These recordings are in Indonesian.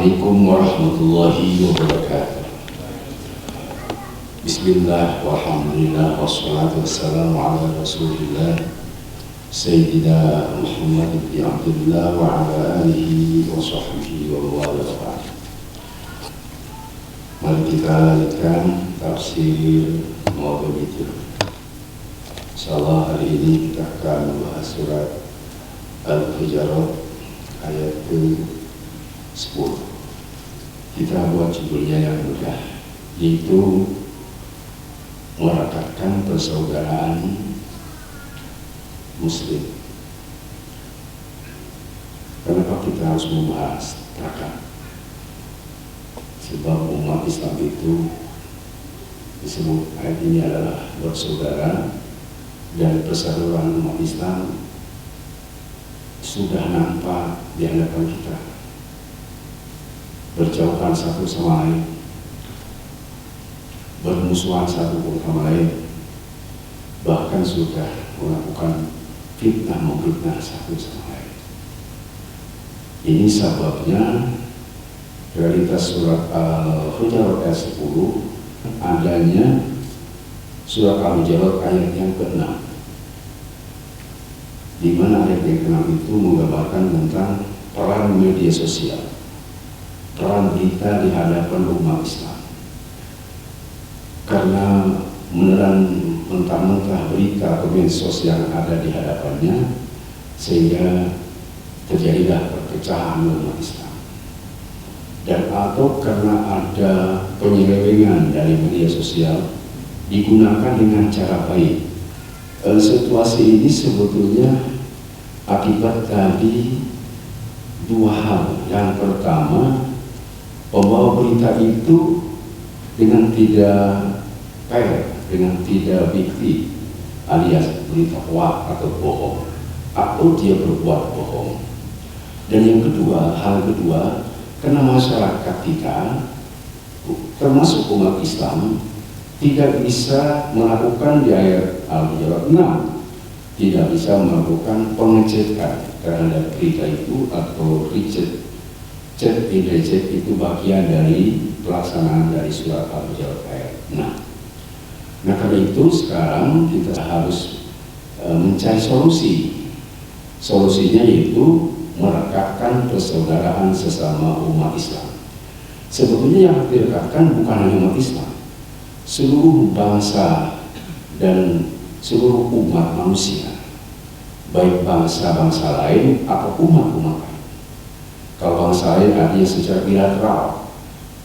Assalamualaikum warahmatullahi wabarakatuh. Bismillah walhamdulillah wassalatu wassalamu ala rasulillah Sayyidina Muhammad bin Abdullah wa ala alihi wa sahbihi wa wala. Mari kita lanjutkan tafsir maupun itu. Insyaallah hari ini kita akan membahas surat Al-Hujurat ayat ke-10. Kita buat judulnya yang mudah, yaitu merekatkan persaudaraan Muslim. Kenapa kita harus membahas rekat? Sebab umat Islam itu disebut ayat ini adalah bersaudara, dan persaudaraan umat Islam sudah nampak di hadapan kita, berjauhan satu sama lain, bermusuhan satu sama lain, bahkan sudah melakukan fitnah memfitnah satu sama lain. Ini sebabnya realitas surat Al-Hujurat ayat 10 adanya surat Al-Hujurat ayat yang ke-6, di mana ayat yang ke-6 itu menggambarkan tentang peran media sosial, peran berita di hadapan umat Islam. Karena menelan mentah-mentah berita atau medsos yang ada di hadapannya, sehingga terjadilah perpecahan umat Islam. Dan atau karena ada penyelewengan dari media sosial digunakan dengan cara baik. Situasi ini sebetulnya akibat dari dua hal. Yang pertama, pembawa berita itu dengan tidak fair, dengan tidak bukti, alias berita hoax atau bohong, atau dia berbuat bohong. Dan yang kedua, hal kedua, karena masyarakat kita, termasuk umat Islam, tidak bisa melakukan di ayat Al-Hujurat 6, tidak bisa melakukan pengecekan terhadap berita itu atau reject. Check in reject itu bagian dari pelaksanaan dari surat Al-Hujurat ayat 6. Nah, karena itu sekarang kita harus mencari solusi. Solusinya yaitu merekatkan persaudaraan sesama umat Islam. Sebetulnya yang direkatkan bukan hanya umat Islam, seluruh bangsa dan seluruh umat manusia, baik bangsa-bangsa lain atau umat-umat lain. Kalau bangsa lain artinya secara bilateral,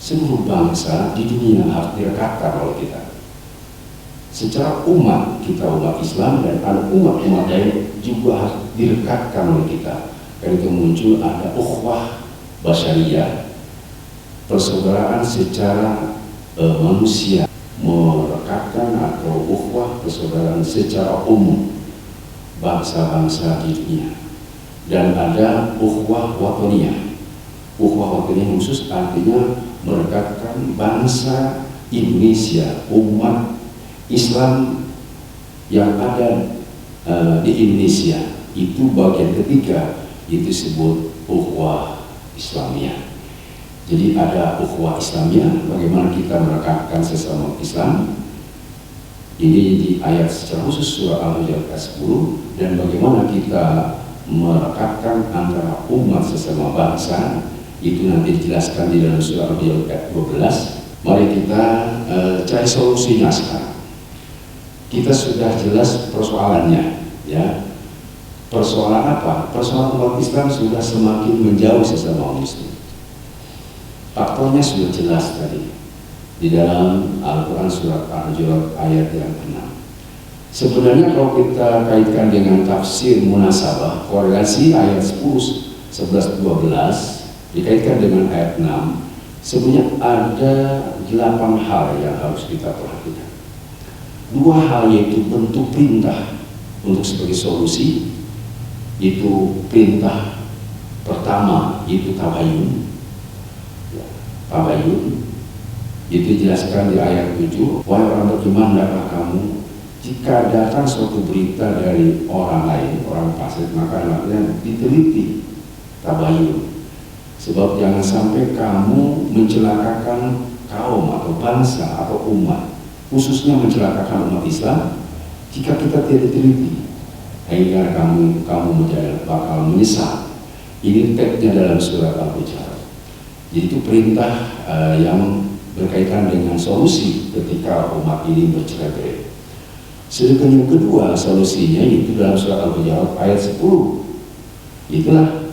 seluruh bangsa di dunia harus direkatkan oleh kita. Secara umat, kita umat Islam dan ada umat-umat lain juga harus direkatkan oleh kita. Karena itu muncul ada ukhuwah basyariyah, persaudaraan secara manusia, merekatkan atau ukhuwah persaudaraan secara umum bangsa-bangsa di dunia. Dan ada ukhuwah wataniyah. Ukhuwah wataniyah khusus artinya merekatkan bangsa Indonesia, umat Islam yang ada di Indonesia. Itu bagian ketiga, itu disebut ukhuwah Islamiyah. Jadi ada ukhuwah Islamiyah, bagaimana kita merekatkan sesama Islam. Ini di ayat secara khusus surah Al-Hujurat ayat 10, dan bagaimana kita merekatkan antara umat sesama bangsa, itu nanti dijelaskan di dalam surah Al-Hujurat ayat 12. Mari kita cari solusinya sekarang. Kita sudah jelas persoalannya, ya. Persoalan apa? Persoalan umat Islam sudah semakin menjauh sesama Muslim. Faktornya sudah jelas tadi di dalam Al-Quran surat Al-Hujurat ayat yang ke-6. Sebenarnya kalau kita kaitkan dengan tafsir munasabah, korelasi ayat 10, 11, 12 dikaitkan dengan ayat 6, sebenarnya ada 8 hal yang harus kita perhatikan. 2 hal yaitu bentuk perintah untuk sebagai solusi, yaitu perintah pertama yaitu tabayun. Tabayun itu dijelaskan di ayat 7, wahai orang beriman, hendaklah kamu jika datang suatu berita dari orang lain, orang fasik, maka hendaknya diteliti, tabayun. Sebab jangan sampai kamu mencelakakan kaum atau bangsa atau umat, khususnya mencelakakan umat Islam, jika kita tidak teliti, sehingga kamu bakal menyesal. Ini teksnya dalam surat Al-Hujurat. Jadi itu perintah yang berkaitan dengan solusi ketika umat ini bercerai-berai. Sedangkan yang kedua solusinya itu dalam surat Al-Hujurat ayat 10. Itulah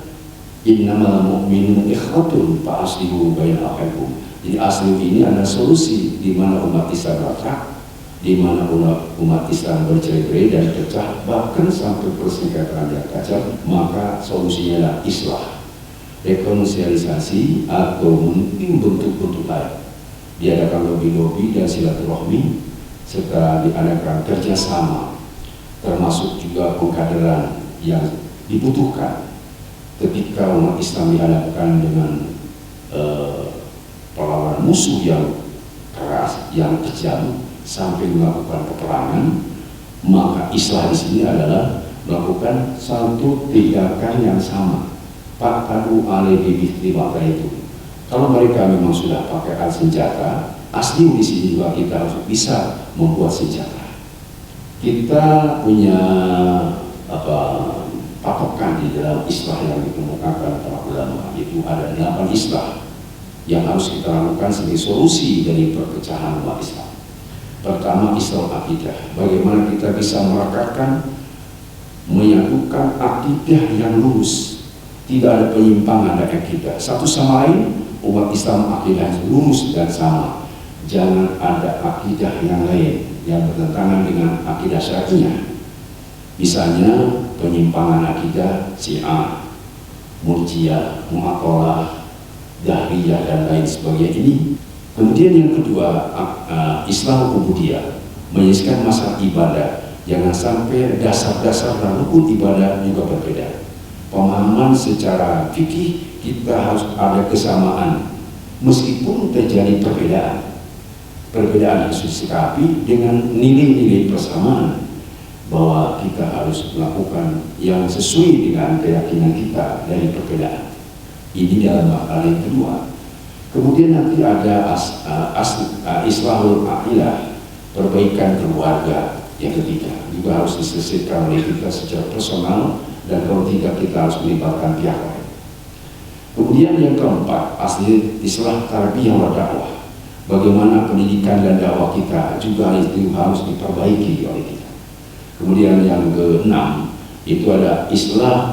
innamal mu'minuna ikhwatun fa aslihu baina akhikum. Jadi asli ini adalah solusi di mana umat Islam retak, di mana umat Islam bercerai-berai dan pecah, bahkan sampai persengketaan yang kacau, maka solusinya adalah islah, rekonsiliasi atau mungkin bentuk-bentuk lain. Diadakan lobby-lobby dan silaturahmi serta diadakan kerjasama, termasuk juga pengkaderan yang dibutuhkan ketika umat Islam dihadapkan dengan perlawanan musuh yang keras, yang kejam sampai melakukan peperangan. Maka islah di sini adalah melakukan satu tindakan yang sama. Faqadu alaihi bimithli ma itu. Kalau mereka memang sudah pakai alat senjata, asli di sini juga kita harus bisa membuat senjata. Kita punya patokan di dalam islah yang dikemukakan para ulama, itu ada 8 islah yang harus kita lakukan sebagai solusi dari perpecahan umat Islam. Pertama, islah akidah. Bagaimana kita bisa merekatkan, menyatukan akidah yang lurus, tidak ada penyimpangan dari akidah satu sama lain. Umat Islam akidah yang lurus dan sama. Jangan ada akidah yang lain yang bertentangan dengan akidah syariah. Misalnya penyimpangan akidah Syiah, Murji'ah, Mu'tazilah, Jahriyah dan lain sebagainya ini. Kemudian yang kedua, Islam ubudiyah, menyelesaikan masalah ibadah. Jangan sampai dasar-dasar dan rukun ibadah juga berbeda. Pemahaman secara fikih kita harus ada kesamaan, meskipun terjadi perbedaan. Perbedaan harus disikapi dengan nilai-nilai persamaan, bahwa kita harus melakukan yang sesuai dengan keyakinan kita dari perbedaan. Ini dalam hal yang kedua. Kemudian nanti ada islahul a'ilah, perbaikan keluarga yang ketiga. Juga harus diselesaikan oleh kita secara personal, dan kalau tidak kita harus melibatkan pihak lain. Kemudian yang keempat, asli islah tarbiyah wa dakwah. Bagaimana pendidikan dan dakwah kita juga itu harus diperbaiki oleh kita. Kemudian yang keenam itu ada islah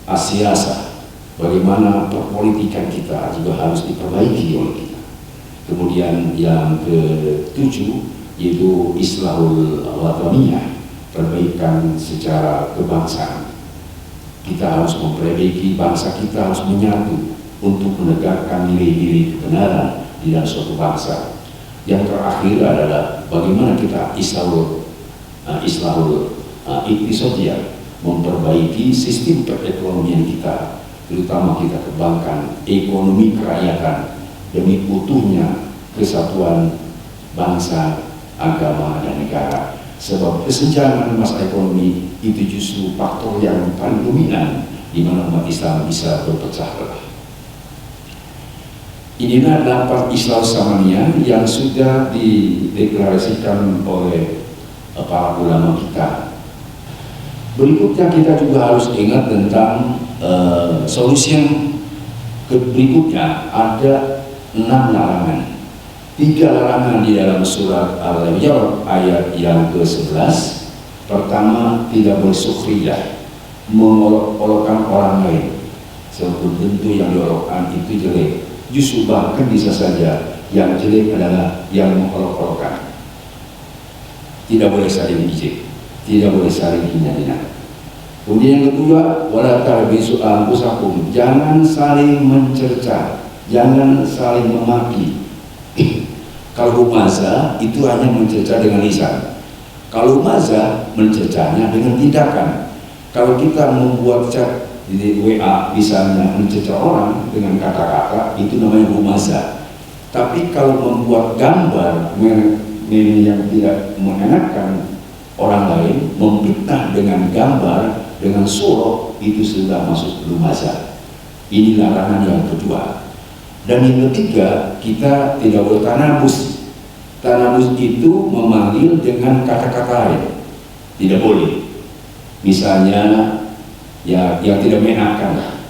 al-siyasah, bagaimana perpolitikan kita juga harus diperbaiki oleh kita. Kemudian yang ketujuh yaitu islahul wataniyah, perbaikan secara kebangsaan. Kita harus memperbaiki bangsa kita, harus menyatu untuk menegakkan nilai-nilai kebenaran di dalam suatu bangsa. Yang terakhir adalah bagaimana kita islahul iktisadiyah, memperbaiki sistem perekonomian kita, terutama kita kembangkan ekonomi kerakyatan demi utuhnya kesatuan bangsa, agama, dan negara. Sebab kesenjangan masalah ekonomi itu justru faktor yang paling dominan di mana umat Islam bisa berpecah belah. Inilah 8 islah samaniyah yang sudah dideklarasikan oleh para ulama kita. Berikutnya kita juga harus ingat tentang solusi yang berikutnya. Ada 6 larangan. 3 larangan di dalam surat Al-Hujurat ayat yang ke-11. Pertama, tidak bersukhriyah, mengolok-olokkan orang lain. Sebab bentuk yang diolokkan itu jelek. Justru bahkan bisa saja yang jelek adalah yang mengolok-olokkan. Tidak boleh saling ijik, tidak boleh saling hina-hina. Kemudian yang kedua, wala tarbisu anfusakum, jangan saling mencerca, jangan saling memaki. Kalau humaza itu hanya mencerca dengan lisan. Kalau humaza mencercanya dengan tindakan. Kalau kita membuat chat di WA misalnya mencerca orang dengan kata-kata, itu namanya humaza. Tapi kalau membuat gambar yang tidak mengenakan orang lain, memfitnah dengan gambar, dengan surah, itu sudah masuk humaza. Ini larangan yang kedua. Dan yang ketiga, kita tidak boleh tanabus. Tanabus itu memanggil dengan kata-kata lain. Tidak boleh. Misalnya, ya yang tidak mengenakan.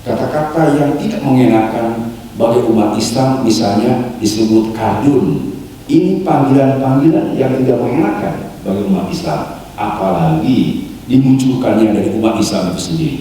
Kata-kata yang tidak mengenakan bagi umat Islam, misalnya disebut kardun. Ini panggilan-panggilan yang tidak mengenakan bagi umat Islam. Apalagi dimunculkannya dari umat Islam itu sendiri.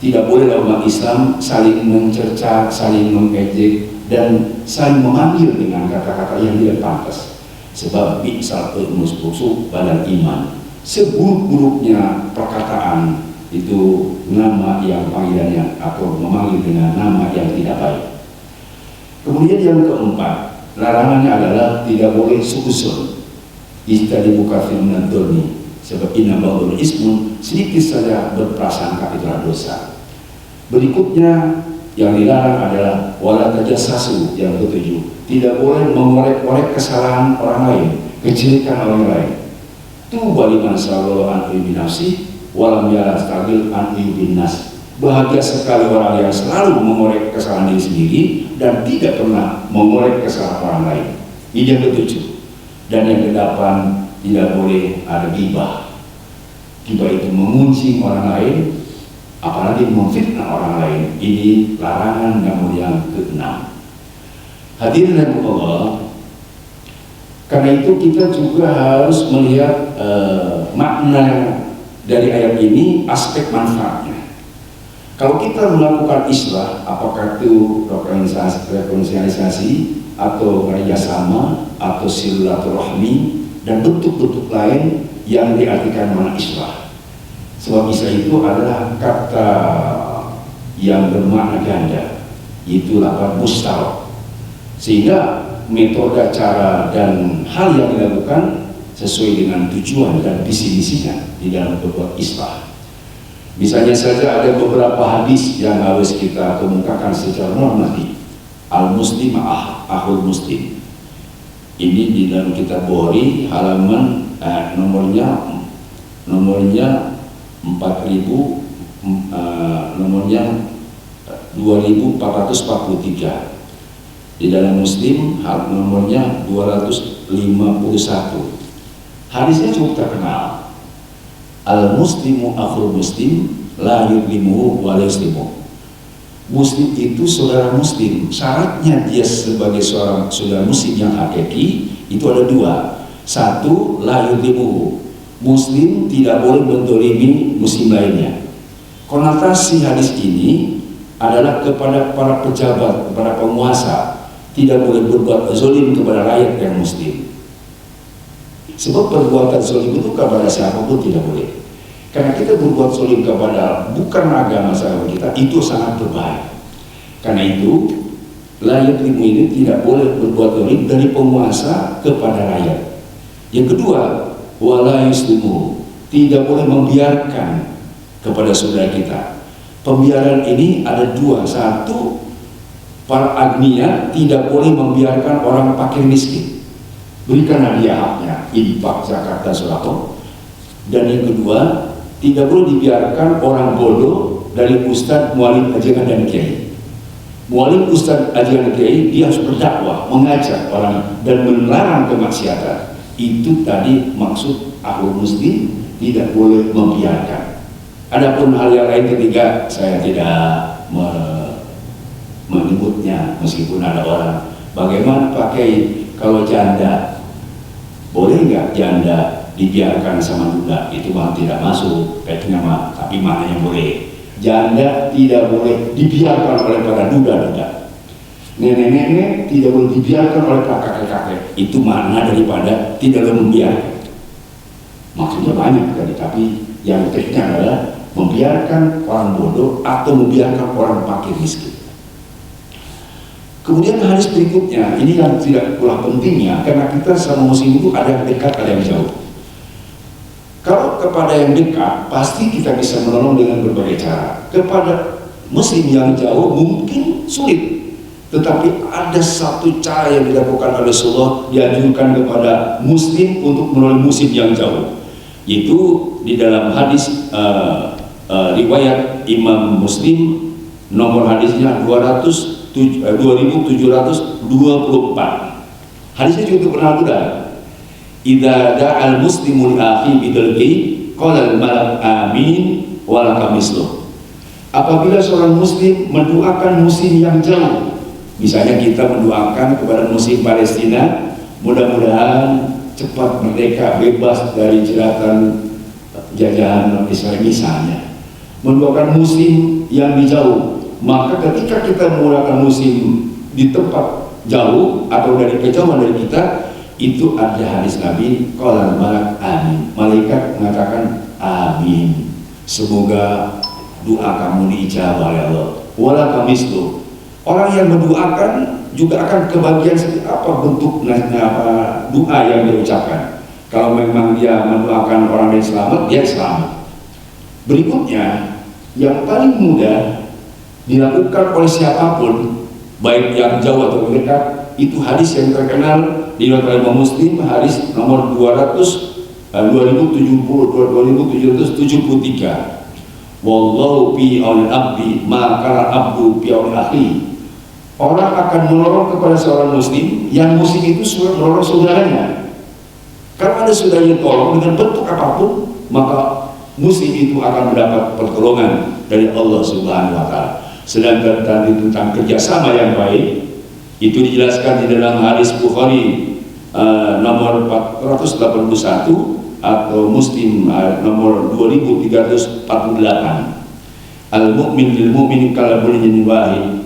Tidak boleh umat Islam saling mencerca, saling mengejek, dan saling memanggil dengan kata-kata yang tidak pantas. Sebab bi'sal fusuq ba'dal iman. Seburuk-buruknya perkataan itu nama yang panggilannya atau memanggil dengan nama yang tidak baik. Kemudian yang keempat, larangannya adalah tidak boleh suudzon. Ijtanibu katsiran minadh-dhanni. Sebab inna ba'dal ismun, sedikit saja berprasangka itu adalah dosa. Berikutnya yang dilarang adalah wala tajassasu, yang ketujuh, tidak boleh mengorek-orek kesalahan orang lain, kejelekan orang lain. Tuba liman sallallahu alaihi binafsi walam yastagil an binnas. Bahagia sekali orang yang selalu mengorek kesalahan diri sendiri dan tidak pernah mengorek kesalahan orang lain. Ini yang ketujuh. Dan yang kedelapan, tidak boleh ada ghibah. Ghibah itu mengunci orang lain, apalagi memfitnah orang lain. Ini larangan yang keenam. Hadirin dan Allah, karena itu kita juga harus melihat makna dari ayat ini, aspek manfaatnya. Kalau kita melakukan islah, apakah itu rekonsiliasi atau kerjasama atau silaturahmi dan bentuk-bentuk lain yang diartikan makna islah. Sebab islah itu adalah kata yang bermakna ganda, yaitu lafaz mustarok. Sehingga metode, cara, dan hal yang dilakukan sesuai dengan tujuan dan visi-misinya di dalam berbuat islah. Misalnya saja ada beberapa hadis yang harus kita kemukakan secara normatif. Al-Muslim akhul Muslim. Ini di dalam kitab Bukhari halaman nomornya 4000, nomornya 2443. Di dalam Muslim nomornya 251. Hadisnya cukup terkenal. Al-Muslimu akhul Muslim la yudlimuhu wa la yuslimuhu. Muslim itu saudara Muslim. Syaratnya dia sebagai seorang saudara Muslim yang hakiki itu ada dua. Satu, la yudlimuhu. Muslim tidak boleh mendolimi Muslim lainnya. Konotasi hadis ini adalah kepada para pejabat, kepada penguasa, tidak boleh berbuat zalim kepada rakyat yang Muslim. Sebab perbuatan zalim itu kepada siapapun tidak boleh. Karena kita berbuat zalim kepada bukan agama sahabat kita, itu sangat berbahaya. Karena itu, rakyat ini tidak boleh berbuat zalim dari penguasa kepada rakyat. Yang kedua, wala yuslimu, tidak boleh membiarkan kepada saudara kita. Pembiaran ini ada dua. Satu, para agniya tidak boleh membiarkan orang fakir miskin. Berikanlah dia haknya, infak, zakat, dan sedekah. Dan yang kedua, tidak boleh dibiarkan orang bodoh dari ustadz, mualim, ajaran, dan kiai. Mualim, ustadz, ajaran, kiai, dia harus berdakwah, mengajak orang dan melarang kemaksiatan. Itu tadi maksud ahlul muslim, tidak boleh membiarkan. Adapun hal yang lain ketiga, saya tidak menyebutnya, meskipun ada orang. Bagaimana pakai kalau janda? Boleh nggak janda dibiarkan sama duda? Itu mah tidak masuk petnya mah, tapi maknanya boleh. Janda tidak boleh dibiarkan oleh para duda-duda. Nenek-nenek tidak boleh dibiarkan oleh para kakek-kakek. Itu makna daripada tidak boleh membiarkan. Maksudnya banyak tadi, tapi yang pentingnya adalah membiarkan orang bodoh atau membiarkan orang fakir miskin. Kemudian hadis berikutnya, ini yang tidak kalah pentingnya, karena kita sama muslim itu ada yang dekat, ada yang jauh. Kalau kepada yang dekat, pasti kita bisa menolong dengan berbagai cara. Kepada muslim yang jauh mungkin sulit, tetapi ada satu cara yang dilakukan oleh Rasulullah, dianjurkan kepada muslim untuk menolong muslim yang jauh. Yaitu di dalam hadis riwayat Imam Muslim Nomor hadisnya 2724. Hadisnya cukup mudah. Idza da'al muslimu li akhi bidalqi qala al-malak amin wa laka misluh. Apabila seorang muslim mendoakan muslim yang jauh, misalnya kita mendoakan kepada muslim Palestina, mudah-mudahan cepat merdeka, bebas dari jeratan jajahan Israel misalnya, mendoakan muslim yang di jauh, maka ketika kita mendoakan muslim di tempat jauh atau dari kejauhan dari kita, itu ada hadis Nabi, qala malak amin, malaikat mengatakan amin, semoga doa kamu diijabah oleh Allah. Wala kamislu, orang yang mendoakan juga akan kebagian apa bentuk doa yang diucapkan. Kalau memang dia mendoakan orang yang selamat, dia selamat. Berikutnya, yang paling mudah dilakukan oleh siapapun, baik yang jauh atau dekat, itu hadis yang terkenal diriwayatkan Imam Muslim, hadis nomor 2773. Wallahu fi auni abdi maka abdu fi auni akhi. Orang akan menolong kepada seorang muslim yang muslim itu menolong saudaranya. Kalau ada saudaranya tolong dengan bentuk apapun, maka muslim itu akan mendapat pertolongan dari Allah Subhanahu wa taala. Sedangkan tadi tentang kerjasama yang baik itu dijelaskan di dalam hadis Bukhari nomor 481 atau Muslim nomor 2348. Al-mu'min lil mu'min kal bunyanil wahid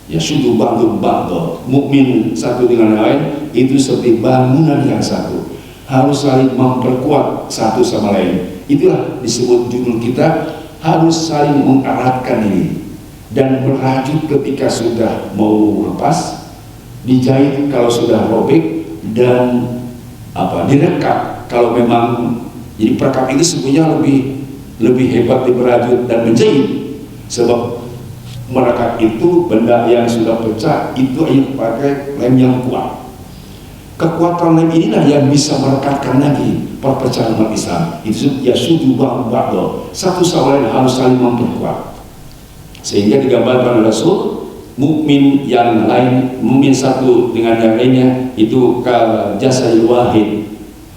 yashuddu ba'du ba'da. Mukmin satu dengan lain itu seperti bangunan yang satu, harus saling memperkuat satu sama lain. Itulah disebut judul kita, harus saling mengeratkan ini dan merajut ketika sudah mau lepas, dijahit kalau sudah robek, dan direkap kalau memang. Jadi perkap itu sebenarnya lebih hebat di merajut dan menjahit, sebab merekap itu benda yang sudah pecah itu hanya pakai lem yang kuat. Kekuatan lem inilah yang bisa merekatkan lagi perpecahan umat Islam. Itu ya sudu ba'do, satu sama lain harus saling memperkuat. Sehingga digambarkan Rasul, mukmin yang lain, mukmin satu dengan yang lainnya itu kal jasadil wahid,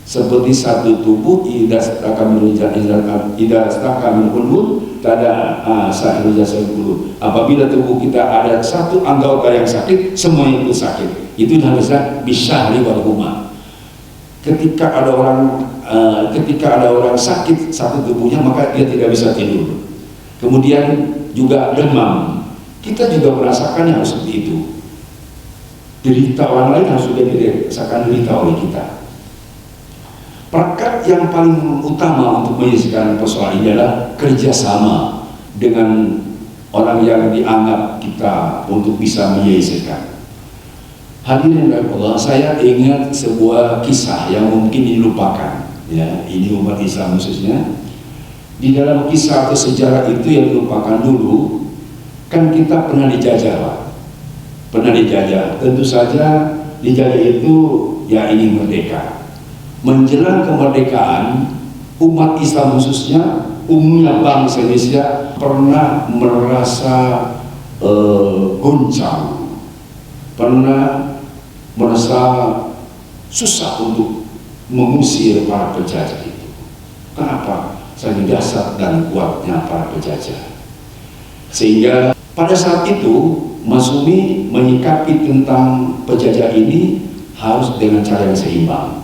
seperti satu tubuh. Idza staka min qulub tada sahil jasadil qulub. Apabila tubuh kita ada satu anggota yang sakit, semuanya itu sakit. Itu namanya bisyahri wal humma. Ketika ada orang sakit satu tubuhnya, maka dia tidak bisa tidur. Kemudian juga demam, kita juga merasakannya harus seperti itu. Derita orang lain harus juga dirasakan derita oleh kita. Perangkat yang paling utama untuk menyelesaikan persoalan ini adalah kerjasama dengan orang yang dianggap kita untuk bisa menyelesaikan. Hadirin Allah, saya ingat sebuah kisah yang mungkin dilupakan, ya, ini umat Islam khususnya. Di dalam kisah atau sejarah itu yang dilupakan dulu, kan kita pernah dijajah, Pak. Pernah dijajah. Tentu saja dijajah itu ya ingin merdeka. Menjelang kemerdekaan, umat Islam khususnya, umumnya bangsa Indonesia pernah merasa goncang, pernah merasa susah untuk mengusir para penjajah itu. Kenapa? Saking dasar dan kuatnya para penjajah. Sehingga pada saat itu Masyumi menyikapi tentang penjajah ini harus dengan cara yang seimbang.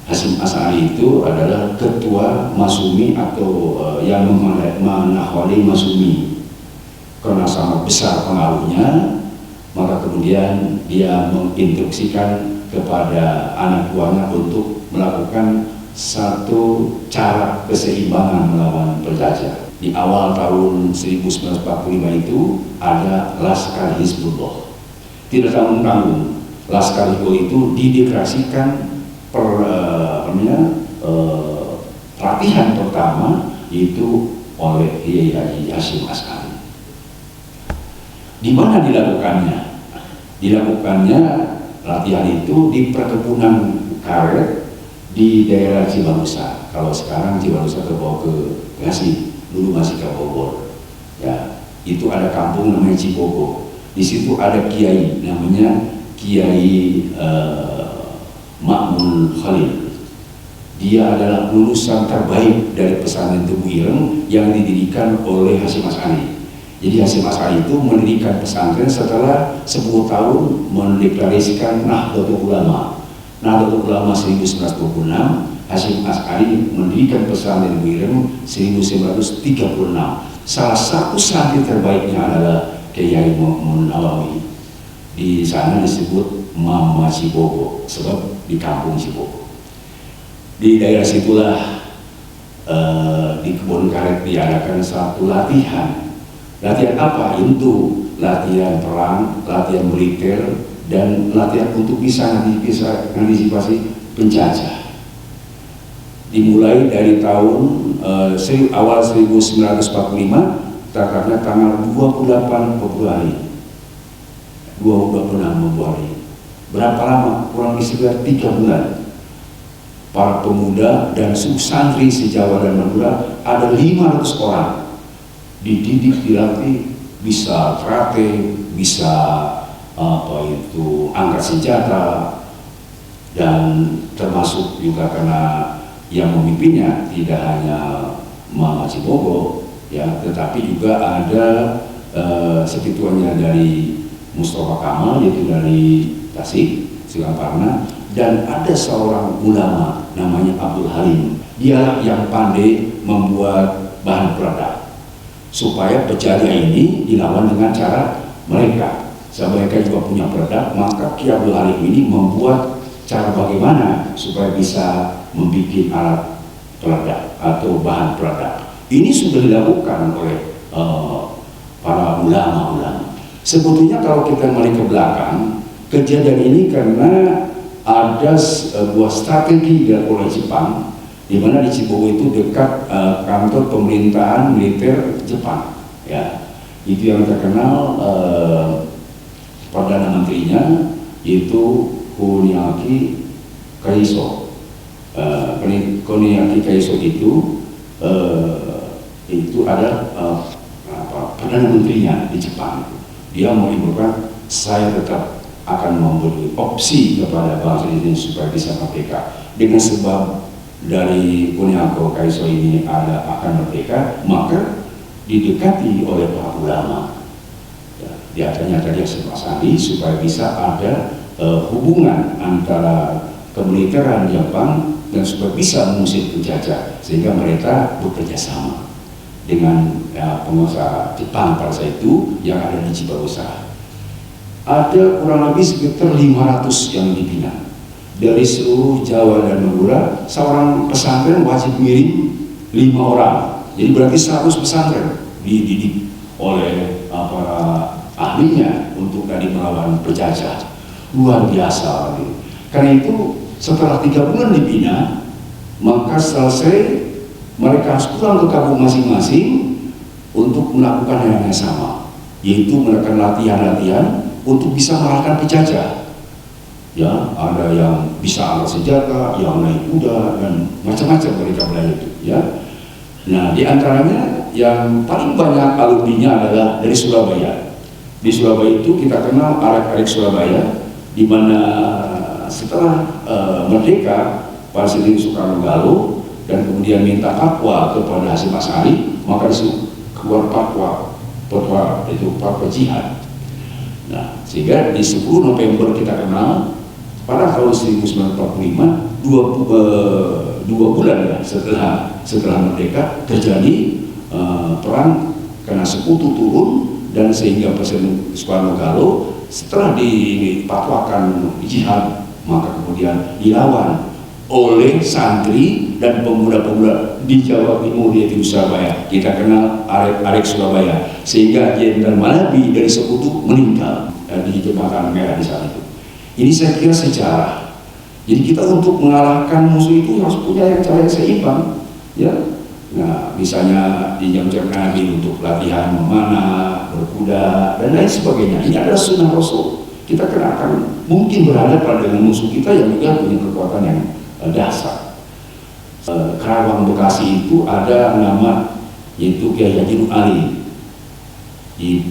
Hasyim Asy'ari itu adalah ketua Masyumi atau yang menahwali Masyumi. Karena sangat besar pengaruhnya, maka kemudian dia menginstruksikan kepada anak buahnya untuk melakukan satu cara keseimbangan melawan penjajah. Di awal tahun 1945 itu ada Laskar Hizbullah. Tidak tanggung-tanggung, Laskar Hizbullah itu dideklarasikan latihan pertama itu oleh Kiai Haji Hasyim Asy'ari. Di mana dilakukannya? Dilakukannya latihan itu di perkebunan karet di daerah Cibarusah. Kalau sekarang Cibarusah terbawa ke Bekasi, dulu masih ke Bogor. Ya, itu ada kampung namanya Cibogo. Di situ ada kiai namanya Kiai Makmul Khalil. Dia adalah lulusan terbaik dari pesantren Tebu Ireng yang didirikan oleh Hasyim Asy'ari. Jadi Hasyim Asy'ari itu mendirikan pesantren setelah 10 tahun mendeklarasikan Nahdlatul Ulama. Nahdlatul Ulama 1926, Hasyim Asy'ari mendirikan pesantren Tebu Ireng 1936. Salah satu santri terbaiknya adalah Kiai Muhammad Nawawi. Di sana disebut Mama Cibogo, sebab di kampung Cibogo. Di daerah situlah di kebun karet diadakan satu latihan. Latihan apa? Itu latihan perang, latihan militer, dan latihan untuk bisa antisipasi penjajah. Dimulai dari tahun awal 1945, karena tanggal 28 Februari. Berapa lama? Kurang lebih sekitar 3 bulan. Para pemuda dan santri se-Jawa dan Madura ada 500 orang dididik, dilatih, bisa karate, bisa angkat senjata, dan termasuk juga karena yang memimpinnya tidak hanya Mama Cibogo, ya, tetapi juga ada sepituannya dari Mustafa Kamal, yaitu dari Tasik, Singaparna, dan ada seorang ulama namanya Abdul Halim. Dia yang pandai membuat bahan peledak supaya penjajah ini dilawan dengan cara mereka. Sebab mereka juga punya peledak, maka Ki Abdul Halim ini membuat cara bagaimana supaya bisa membuat alat peledak atau bahan peledak. Ini sudah dilakukan oleh para ulama-ulama. Sebetulnya kalau kita melihat ke belakang, kejadian ini karena ada sebuah strategi oleh Jepang, di mana di Cibogo itu dekat kantor pemerintahan militer Jepang. Ya, itu yang terkenal perdana menterinya yaitu Kuniaki Kaiso. Kuniaki Kaiso itu ada perdana menterinya di Jepang. Dia mengimbaukan, saya tetap akan memberi opsi kepada bangsa ini supaya bisa merdeka. Dengan sebab dari Kuniaki Kaiso ini akan merdeka, maka didekati oleh para ulama. Ya, di antaranya tadi Hasyim Asy'ari supaya bisa ada hubungan antara kemiliteran Jepang dan supaya bisa mengusir penjajah, sehingga mereka bekerja sama dengan penguasa Jepang pada saat itu yang ada di Cibarusah. Ada kurang lebih sekitar 500 yang dibina dari seluruh Jawa dan Madura. Seorang pesantren wajib mengirim 5 orang, jadi berarti 100 pesantren dididik oleh para ahlinya untuk tadi melawan penjajah. Luar biasa. Karena itu setelah 3 bulan dibina, maka selesai mereka harus pulang ke kampung masing-masing untuk melakukan hal yang sama, yaitu melakukan latihan-latihan untuk bisa mengalahkan penjajah. Ya, ada yang bisa angkat senjata, yang naik kuda, dan macam-macam mereka belajar itu. Ya, nah di antaranya yang paling banyak alumninya adalah dari Surabaya. Di Surabaya itu kita kenal Arek-Arek Surabaya, di mana setelah merdeka Presiden Soekarno-Hatta dan kemudian minta fatwa kepada Hasyim Asy'ari, maka disuruh keluar fatwa itu fatwa jihad. Nah, sehingga di 10 November kita kenal pada tahun 1945, dua bulan ya setelah merdeka terjadi perang karena Sekutu turun, dan sehingga Presiden Soekarno-Hatta setelah dipatwakan jihad, maka kemudian dilawan oleh santri dan pemuda-pemuda di Jawa Timur, yaitu di Surabaya. Kita kenal Arek-Arek Surabaya, sehingga Jenderal Malabi dari Sekutu meninggal di Jembatan Merah di saat itu. Ini saya kira sejarah. Jadi kita untuk mengalahkan musuh itu harus punya yang cara yang seimbang, ya. Nah, misalnya di jam-jam Nabi untuk latihan memanah, berkuda, dan lain sebagainya. Ini adalah sunnah Rasul. Kita akan mungkin berhadapan dengan musuh kita yang juga punya kekuatan yang dasar. Karawang Bekasi itu ada nama yaitu Kiai Haji Nur Ali. di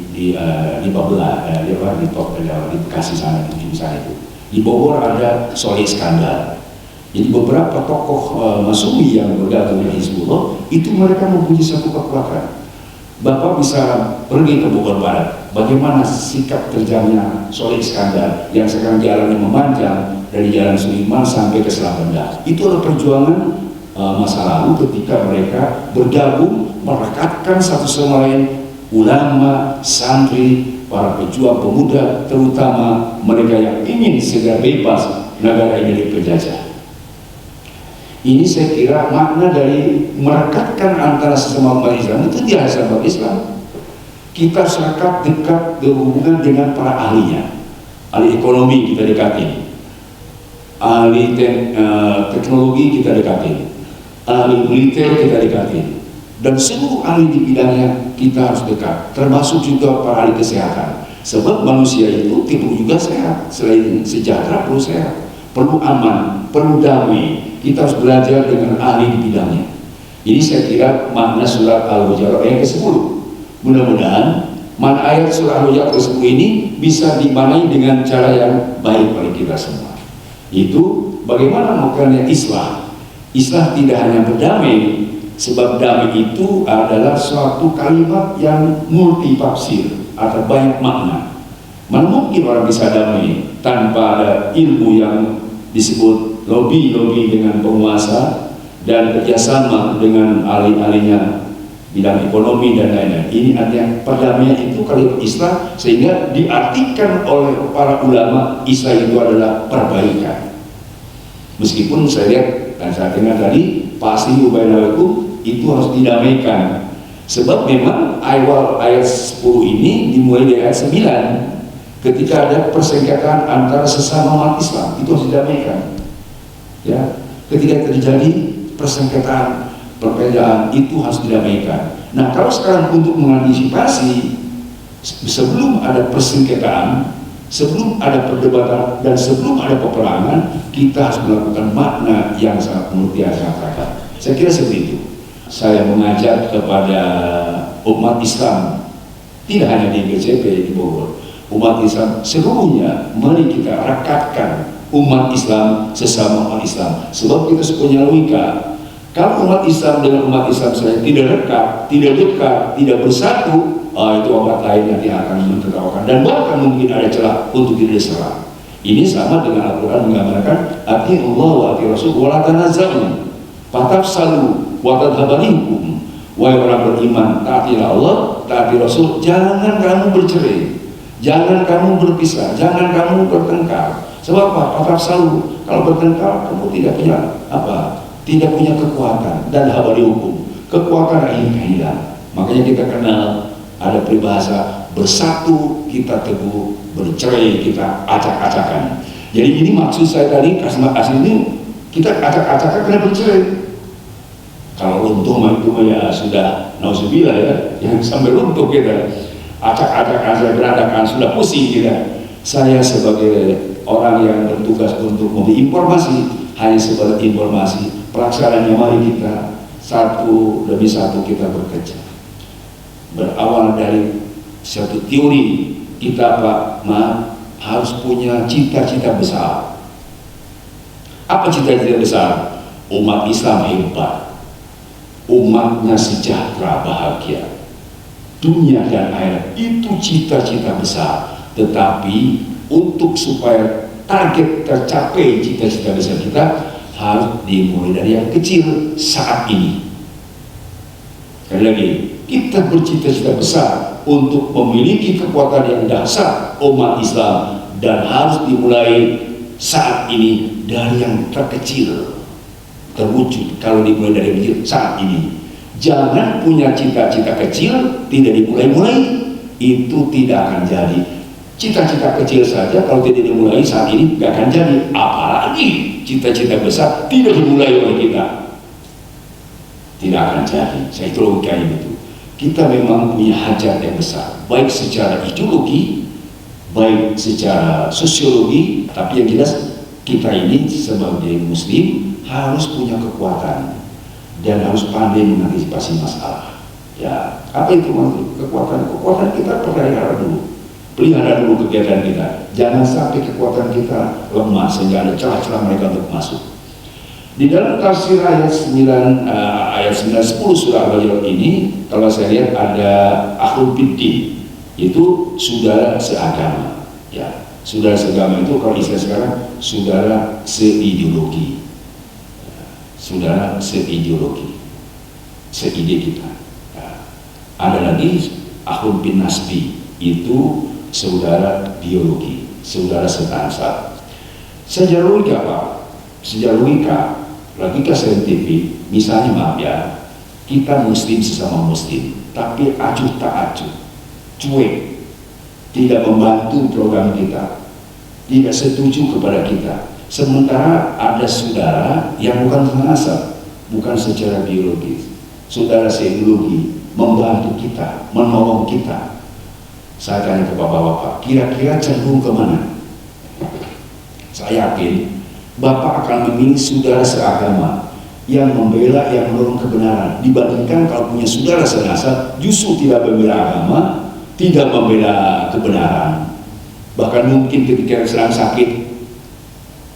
Bekasi sana, di ujung sana itu. Di Bogor ada Soleh Iskandar. Jadi beberapa tokoh Masyumi yang bergabung dengan Hizbullah itu mereka mempunyai satu kekuatan. Bapak bisa pergi ke Bogor Barat, bagaimana sikap terjangnya Soleh Iskandar yang sekarang jalannya memanjang dari Jalan Sudirman sampai ke Selat Rendah. Itu adalah perjuangan masa lalu ketika mereka bergabung merekatkan satu sama lain, ulama, santri, para pejuang pemuda, terutama mereka yang ingin segera bebas negara ini dari penjajah. Ini saya kira makna dari merekatkan antara sesama umat Islam itu tidak hanya umat Islam. Kita sekat dekat berhubungan dengan para ahlinya. Ahli ekonomi kita dekatin, ahli teknologi kita dekatin, ahli militer kita dekatin, dan seluruh ahli di bidangnya kita harus dekat, termasuk juga para ahli kesehatan. Sebab manusia itu perlu juga sehat, selain sejahtera perlu sehat, perlu aman, perlu damai. Kita harus belajar dengan ahli di bidangnya. Ini saya kira makna surat Al-Hujurat ayat ke-10. Mudah-mudahan makna ayat surat Al-Hujurat ke-10 ini bisa dimaknai dengan cara yang baik oleh kita semua. Itu bagaimana maknanya islah. Islah tidak hanya berdamai, sebab damai itu adalah suatu kalimat yang multitafsir atau banyak makna. Mana mungkin orang bisa damai tanpa ada ilmu yang disebut lobby dengan penguasa dan kerjasama dengan ahli-ahlinya bidang ekonomi dan lain-lain. Ini artinya perdamaian itu kalimat Islam, sehingga diartikan oleh para ulama Islam itu adalah perbaikan. Meskipun saya lihat dan saya dengar tadi pasti bainakum itu harus didamaikan, sebab memang awal ayat 10 ini dimulai dari ayat 9 ketika ada persengketaan antara sesama umat Islam, itu harus didamaikan. Ya, ketika terjadi persengketaan, perbedaan, itu harus didamaikan. Nah, kalau sekarang untuk mengantisipasi sebelum ada persengketaan, sebelum ada perdebatan dan sebelum ada peperangan, kita harus melakukan makna yang sangat mutiara. Saya kira seperti itu. Saya mengajak kepada umat Islam, tidak hanya di GCP di Bogor, umat Islam seluruhnya, mari kita rekatkan umat Islam sesama umat Islam. Sebab kita punya logika, kalau umat Islam dengan umat Islam saya tidak dekat, tidak dekat, tidak bersatu, itu obat lain yang akan menertawakan dan bahkan mungkin ada celah untuk tidak diserang. Ini sama dengan Al-Quran menggambarkan ati Allah wa ati Rasul wa la tanaza'u fatafsalu wa tadhhabu rihukum. Wahai orang beriman, taatilah Allah, taati Rasul, jangan kamu bercerai, jangan kamu berpisah, jangan kamu bertengkar. Sebab apa? Fatafsalu, kalau bertengkar kamu tidak punya apa? Tidak punya kekuatan dan habari hukum. Kekuatan akhirnya hilang. Makanya kita kenal ada peribahasa bersatu kita teguh, bercerai kita acak-acakan. Jadi ini maksud saya tadi, kasmat asli ini kita acak-acakan karena bercerai. Kalau runtuh itu ya sudah nauzubillah ya, yang sampai runtuh kita acak-acakan, saya berantakan, sudah pusing kita. Saya sebagai orang yang bertugas untuk memberi informasi, hanya sebagai informasi, pelaksanaannya mari kita satu demi satu kita bekerja. Berawal dari satu teori kita Pak harus punya cita-cita besar. Apa cita-cita besar? Umat Islam hebat, umatnya sejahtera bahagia, dunia dan akhirat, itu cita-cita besar. Tetapi untuk supaya target tercapai cita-cita besar kita harus dimulai dari yang kecil saat ini. Sekali lagi, kita bercita-cita besar untuk memiliki kekuatan yang dahsyat umat Islam, dan harus dimulai saat ini dari yang terkecil terwujud. Kalau dimulai dari kecil saat ini, jangan punya cita-cita kecil tidak dimulai-mulai, itu tidak akan jadi. Cita-cita kecil saja kalau tidak dimulai saat ini tidak akan jadi, apalagi cita-cita besar tidak dimulai oleh kita, tidak akan jadi. Saya itu logikanya itu. Kita memang punya hajat yang besar, baik secara ideologi, baik secara sosiologi, tapi yang jelas kita ini sebagai muslim harus punya kekuatan dan harus pandai mengantisipasi masalah. Ya, apa itu maksud kekuatan? Kekuatan kita pelihara dulu. Pelihara dulu kegiatan kita. Jangan sampai kekuatan kita lemah sehingga ada celah-celah mereka untuk masuk. Di dalam tafsir ayat 9, ayat 9, 10 surah Al-Hujurat ini, kalau saya lihat ada ahlul biddin, itu saudara seagama. Ya, saudara seagama itu kalau istilah sekarang saudara seideologi. Ya, saudara seideologi, seide kita. Ya. Ada lagi ahlul bin nasbi, itu saudara biologi, saudara setansa. Sejarah logika apa? Sejarah logika saintifik, misalnya maaf ya, kita muslim sesama muslim, tapi acuh tak acuh, cuek, tidak membantu program kita, tidak setuju kepada kita. Sementara ada saudara yang bukan senasab, bukan secara biologis, saudara seideologi, membantu kita, menolong kita. Saya tanya ke bapak-bapak, kira-kira cenderung kemana? Saya yakin Bapak akan memilih saudara seagama yang membela, yang mendorong kebenaran, dibandingkan kalau punya saudara senasab justru tidak membela agama, tidak membela kebenaran. Bahkan mungkin ketika sedang sakit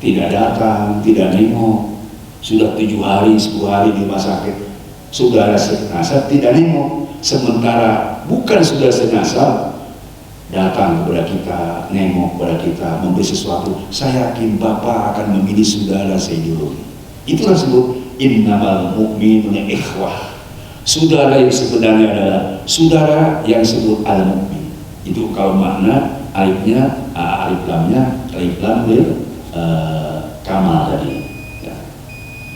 tidak datang, tidak nengok. Sudah 7 hari, 10 hari di rumah sakit, saudara senasab tidak nengok. Sementara bukan saudara senasab datang kepada kita, nengok kepada kita, memberi sesuatu. Saya yakin Bapak akan memilih saudara seideologi. Itulah sebut innamal mu'minuna ikhwah. Saudara yang sebenarnya adalah saudara yang disebut al-mu'min. Itu kalau makna alifnya, alif lam lil kamal tadi. Ya.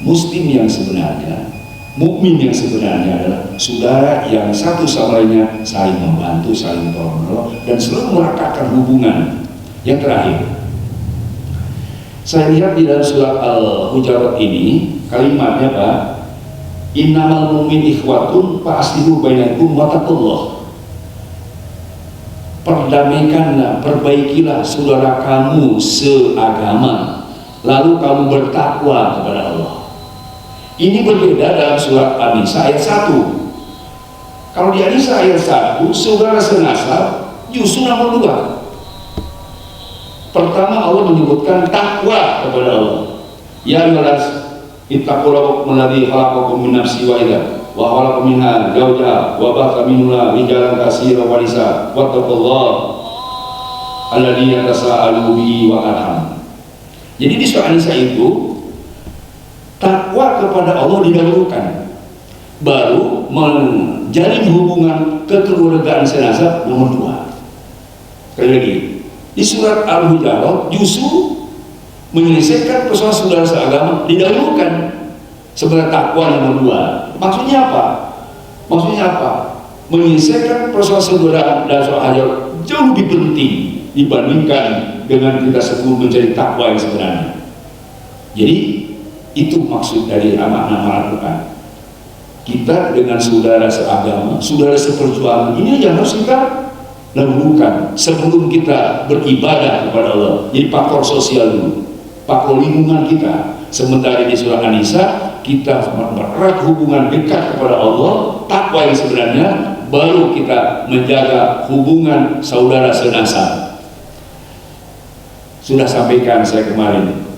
Muslim yang sebenarnya, mukmin yang sebenarnya adalah saudara yang satu sama lainnya saling membantu, saling tolong-menolong, dan selalu merakatkan hubungan. Yang terakhir, saya lihat di dalam surat Al-Hujurat ini kalimatnya Pak, innamal mu'min ikhwatun fa'aslihu bainakum wattaqullah. Perdamaikanlah, perbaikilah saudara kamu seagama, lalu kamu bertakwa kepada Allah. Ini berbeda dalam surat An-Nisa ayat 1. Kalau di An-Nisa ayat 1, saudara senasab justru nomor 2. Pertama Allah menyebutkan takwa kepada Allah. Ya ayyuhallaz ittaqullaha alladzi khalaqakum min nafsin wahidah wa khalaqa minha zawjaha wa batha minhuma rijalan katsiran wa nisaa wattaqullaha alladzi tasaaluna bihi wa arham. Jadi di surah An-Nisa itu takwa kepada Allah didahulukan, baru menjalin hubungan kekeluargaan senasab nomor 2. Sekali lagi, di surat Al-Hujurat justru menyelesaikan persoalan saudara seagama didahulukan sebagai takwa nomor 2. Maksudnya apa? Menyelesaikan persoalan saudara dan saudara jauh lebih penting dibandingkan dengan kita sebut mencari takwa yang sebenarnya. Jadi itu maksud dari makna Al-Quran. Kita dengan saudara seagama, saudara seperjuangan, ini yang harus kita dahulukan sebelum kita beribadah kepada Allah. Jadi faktor sosial dulu, faktor lingkungan kita. Sementara di surah An-Nisa kita mempererat hubungan dekat kepada Allah, takwa yang sebenarnya, baru kita menjaga hubungan saudara senasab. Sudah sampaikan saya kemarin,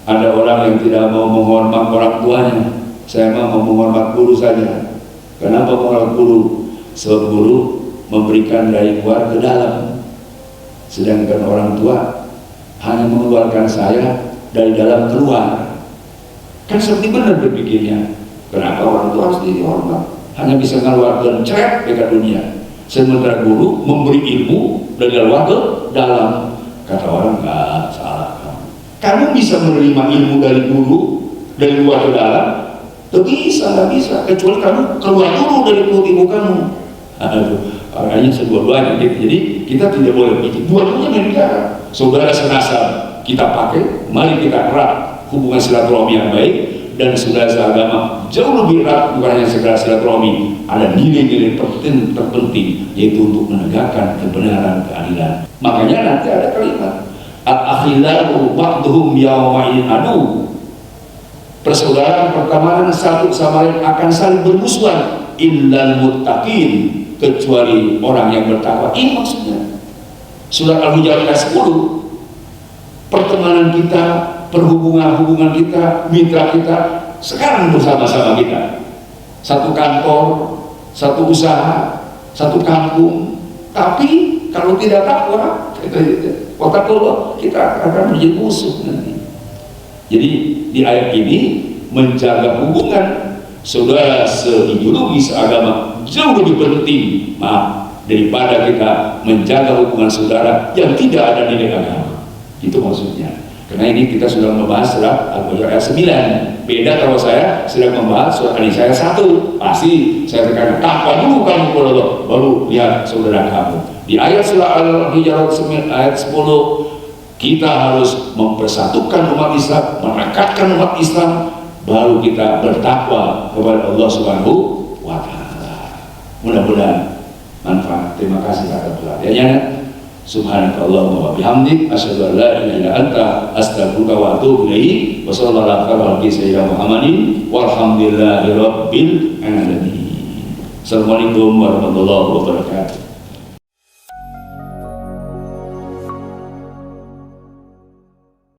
ada orang yang tidak mau menghormat orang tuanya. Saya mau menghormat guru saja. Kenapa menghormat guru? Sebab guru memberikan dari luar ke dalam, sedangkan orang tua hanya mengeluarkan saya dari dalam keluar. Kan seperti benar berpikirnya. Kenapa orang tua harus dihormat? Hanya bisa mengeluarkan cerek dekat dunia, sementara guru memberi ilmu dari luar ke dalam. Kata orang, nggak salah. Kamu bisa menerima ilmu dari guru dari luar ke dalam? Nggak bisa, kecuali kamu keluar dulu dari perut ibu kamu. Aduh, hanya sedua-duanya. Jadi kita tidak boleh begitu. Dua-duanya negara. Saudara senasab kita pakai, mari kita erat hubungan silaturahmi yang baik, dan saudara seagama jauh lebih erat, bukan hanya sekedar silaturahmi. Ada nilai-nilai terpenting, yaitu untuk menegakkan kebenaran, keadilan. Makanya nanti ada kalimat al-akhilau ba'duhum yawma'in adu. Persaudaraan pertemanan satu sama lain akan saling bermusuhan illal muttaqin, kecuali orang yang bertakwa. Ini maksudnya. Surat Al-Hujurat ayat 10. Pertemanan kita, hubungan kita, mitra kita sekarang bersama-sama kita. Satu kantor, satu usaha, satu kampung. Tapi kalau tidak takwa, kita akan menjadi musuh nanti. Jadi di ayat ini menjaga hubungan saudara seideologi, seagama jauh lebih penting, daripada kita menjaga hubungan saudara yang tidak ada nilai agama. Itu maksudnya. Karena ini kita sudah membahas surat Al-Hujurat ayat 9. Beda kalau saya sedang membahas surat An-Nisa ayat 1. Pasti saya tekan takwa dulu kamu kepada Allah, baru lihat saudara kamu. Di ayat surat Al-Hujurat ayat 10, kita harus mempersatukan umat Islam, merekatkan umat Islam, baru kita bertakwa kepada Allah Subhanahu wa Ta'ala. Mudah-mudahan manfaat. Terima kasih atas perhatiannya. Subhanakallahumma wa bihamdik, asyhadu an la ilaha illa anta, astaghfiruka wa atubu ilaik. Wa sallallahu alaihi sayyidina Muhammadin walhamdulillahi rabbil alamin. Assalamualaikum warahmatullahi wabarakatuh.